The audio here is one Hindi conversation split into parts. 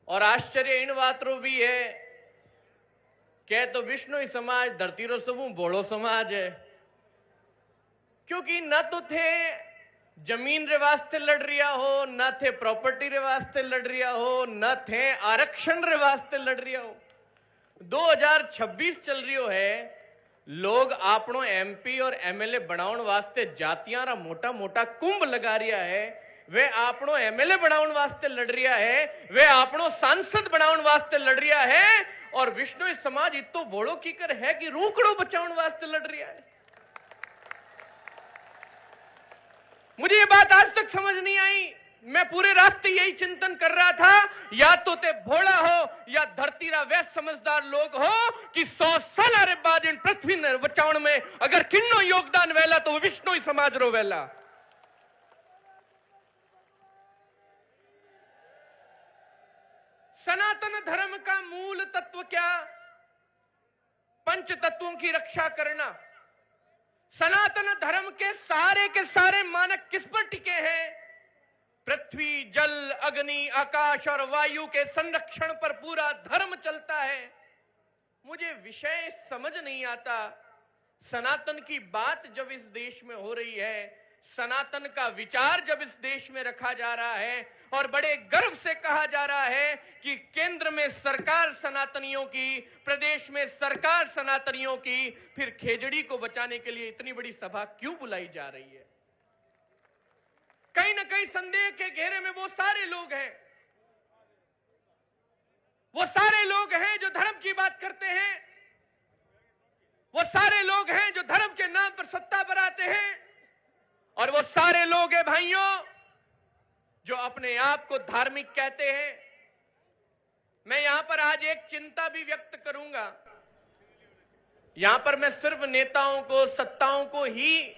और आश्चर्य इन बातों भी है कि तो विष्णु समाज धरती रो सबू भोड़ो समाज है, क्योंकि न तो थे जमीन रे वास्ते लड़ रिया हो, न थे प्रॉपर्टी रे वास्ते लड़ रिया हो, न थे आरक्षण रे वास्ते लड़ रिया हो। 2026 चल रियो है, लोग आपनो एमपी और एमएलए बनाउन वास्ते जातियां रा मोटा मोटा कुंभ लगा रिया है, वे आपनो एमएलए बनाउन वास्ते लड़ रिया है, वे आपनो सांसद बनाउन वास्ते लड़ रिया है, और विष्णु समाज इतो भोड़ो कीकर है कि रूकड़ो बचाउन वास्ते लड़ रिया है। मुझे ये बात आज तक समझ नहीं आई। मैं पूरे रास्ते यही चिंतन कर रहा था, या तो ते भोला हो या धरती रा वह समझदार लोग हो कि 100 साल रे बाद इन पृथ्वी ने बचाउन में अगर किन्नो योगदान वेला तो विष्णु ही समाज रो वेला। सनातन धर्म का मूल तत्व क्या? पंच तत्वों की रक्षा करना। सनातन धर्म के सारे मानक किस पर टिके हैं? पृथ्वी, जल, अग्नि, आकाश और वायु के संरक्षण पर पूरा धर्म चलता है। मुझे विषय समझ नहीं आता। सनातन की बात जब इस देश में हो रही है, सनातन का विचार जब इस देश में रखा जा रहा है और बड़े गर्व से कहा जा रहा है कि केंद्र में सरकार सनातनियों की, प्रदेश में सरकार सनातनियों की, फिर खेजड़ी को बचाने के लिए इतनी बड़ी सभा क्यों बुलाई जा रही है? कहीं ना कहीं संदेह के घेरे में वो सारे लोग हैं, वो सारे लोग हैं जो धर्म की बात करते हैं, वो सारे लोग हैं जो धर्म के नाम पर सत्ता बनाते हैं, और वो सारे लोग हैं भाइयों जो अपने आप को धार्मिक कहते हैं। मैं यहां पर आज एक चिंता भी व्यक्त करूंगा। यहां पर मैं सिर्फ नेताओं को, सत्ताओं को ही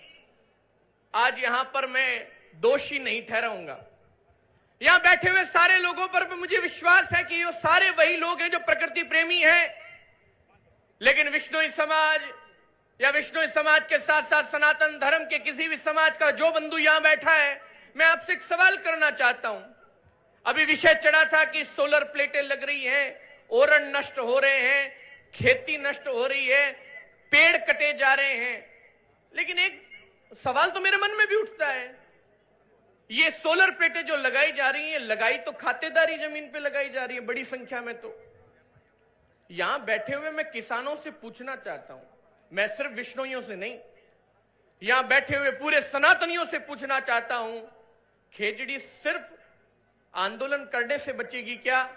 आज यहां पर मैं दोषी नहीं ठहराऊंगा। यहां बैठे हुए सारे लोगों पर भी मुझे विश्वास है कि ये सारे वही लोग हैं जो प्रकृति प्रेमी हैं, लेकिन विष्णु समाज या विष्णु समाज के साथ साथ सनातन धर्म के किसी भी समाज का जो बंधु यहां बैठा है, मैं आपसे एक सवाल करना चाहता हूं। अभी विषय चढ़ा था कि सोलर प्लेटें लग रही हैं, ओरण नष्ट हो रहे हैं, खेती नष्ट हो रही है, पेड़ कटे जा रहे हैं, लेकिन एक सवाल तो मेरे मन में भी उठता है, ये सोलर प्लेटें जो लगाई जा रही हैं, लगाई तो खातेदारी जमीन पे लगाई जा रही है बड़ी संख्या में। तो यहां बैठे हुए मैं किसानों से पूछना चाहता हूं, मैं सिर्फ विष्णुइयों से नहीं, यहां बैठे हुए पूरे सनातनियों से पूछना चाहता हूं, खेजड़ी सिर्फ आंदोलन करने से बचेगी क्या?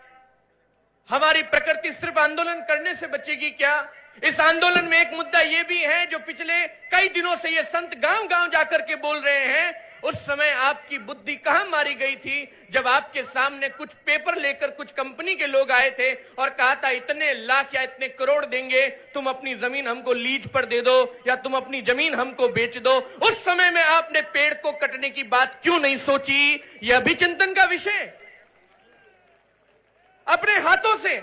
हमारी प्रकृति सिर्फ आंदोलन करने से बचेगी क्या? इस आंदोलन में एक मुद्दा यह भी है जो पिछले कई दिनों से ये संत गांव गांव जाकर के बोल रहे हैं। उस समय आपकी बुद्धि कहां मारी गई थी जब आपके सामने कुछ पेपर लेकर कुछ कंपनी के लोग आए थे और कहा था इतने लाख या इतने करोड़ देंगे, तुम अपनी जमीन हमको लीज पर दे दो या तुम अपनी जमीन हमको बेच दो। उस समय में आपने पेड़ को कटने की बात क्यों नहीं सोची? यह भी चिंतन का विषय। अपने हाथों से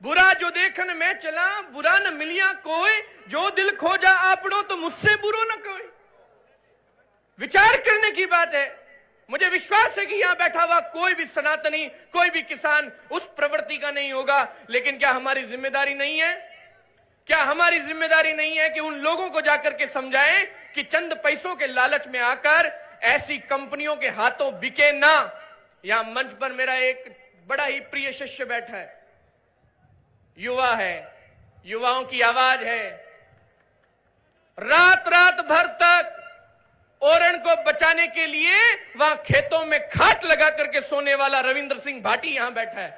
बुरा जो देखन में चला, बुरा न मिलिया कोई, जो दिल खोजा आपड़ो तो मुझसे बुरो न कोई। विचार करने की बात है। मुझे विश्वास है कि यहां बैठा हुआ कोई भी सनातनी, कोई भी किसान उस प्रवृत्ति का नहीं होगा, लेकिन क्या हमारी जिम्मेदारी नहीं है? क्या हमारी जिम्मेदारी नहीं है कि उन लोगों को जाकर के समझाएं कि चंद पैसों के लालच में आकर ऐसी कंपनियों के हाथों बिके ना? यहां मंच पर मेरा एक बड़ा ही प्रिय शिष्य बैठा है, युवा है, युवाओं की आवाज है। रात रात भर तक ओरण को बचाने के लिए वहां खेतों में खाट लगा करके सोने वाला रविंद्र सिंह भाटी यहां बैठा है।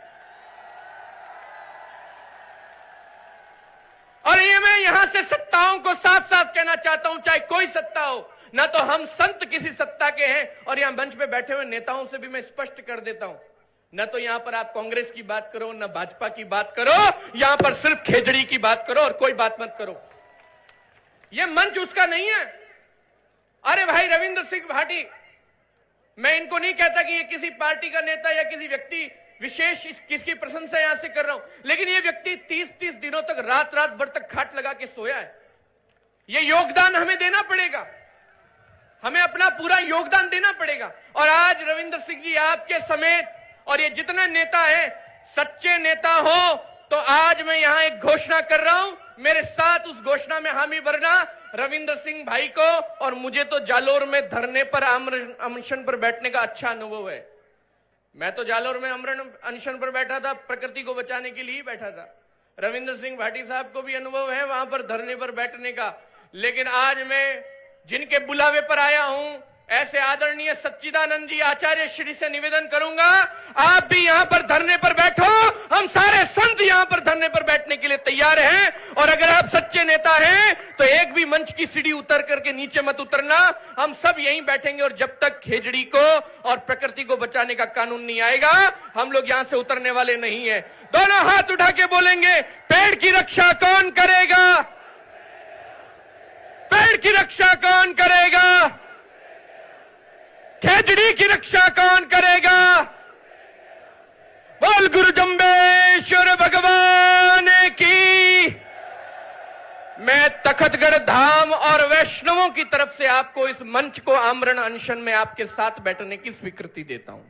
और ये मैं यहां से सत्ताओं को साफ साफ कहना चाहता हूं, चाहे कोई सत्ता हो, ना तो हम संत किसी सत्ता के हैं, और यहां मंच पे बैठे हुए नेताओं से भी मैं स्पष्ट कर देता हूं, न तो यहां पर आप कांग्रेस की बात करो, न भाजपा की बात करो, यहां पर सिर्फ खेजड़ी की बात करो और कोई बात मत करो। यह मंच उसका नहीं है। अरे भाई रविंद्र सिंह भाटी, मैं इनको नहीं कहता कि ये किसी पार्टी का नेता या किसी व्यक्ति विशेष किसकी प्रशंसा यहां से कर रहा हूं, लेकिन ये व्यक्ति 30-30 दिनों तक रात रात भर तक खाट लगा के सोया है। ये योगदान हमें देना पड़ेगा, हमें अपना पूरा योगदान देना पड़ेगा। और आज रविंद्र सिंह जी आपके समेत और ये जितने नेता है सच्चे नेता हो तो आज मैं यहां एक घोषणा कर रहा हूं, मेरे साथ उस घोषणा में हामी भरना। रविंद्र सिंह भाई को और मुझे तो जालोर में धरने पर अनशन पर बैठने का अच्छा अनुभव है। मैं तो जालोर में अनशन पर बैठा था, प्रकृति को बचाने के लिए ही बैठा था। रविंद्र सिंह भाटी साहब को भी अनुभव है वहां पर धरने पर बैठने का। लेकिन आज मैं जिनके बुलावे पर आया हूं, ऐसे आदरणीय सच्चिदानंद जी आचार्य श्री से निवेदन करूंगा, आप भी यहां पर धरने पर बैठो। हम सारे संत यहां पर धरने पर बैठने के लिए तैयार हैं। और अगर आप सच्चे नेता हैं तो एक भी मंच की सीढ़ी उतर करके नीचे मत उतरना। हम सब यहीं बैठेंगे और जब तक खेजड़ी को और प्रकृति को बचाने का कानून नहीं आएगा, हम लोग यहां से उतरने वाले नहीं है। दोनों हाथ उठा के बोलेंगे, पेड़ की रक्षा कौन करेगा? पेड़ की रक्षा कौन करेगा? खेजड़ी की रक्षा कौन करेगा? बोल गुरु जम्बेश्वर भगवान की। मैं तखतगढ़ धाम और वैष्णवों की तरफ से आपको इस मंच को आमरण अनशन में आपके साथ बैठने की स्वीकृति देता हूं।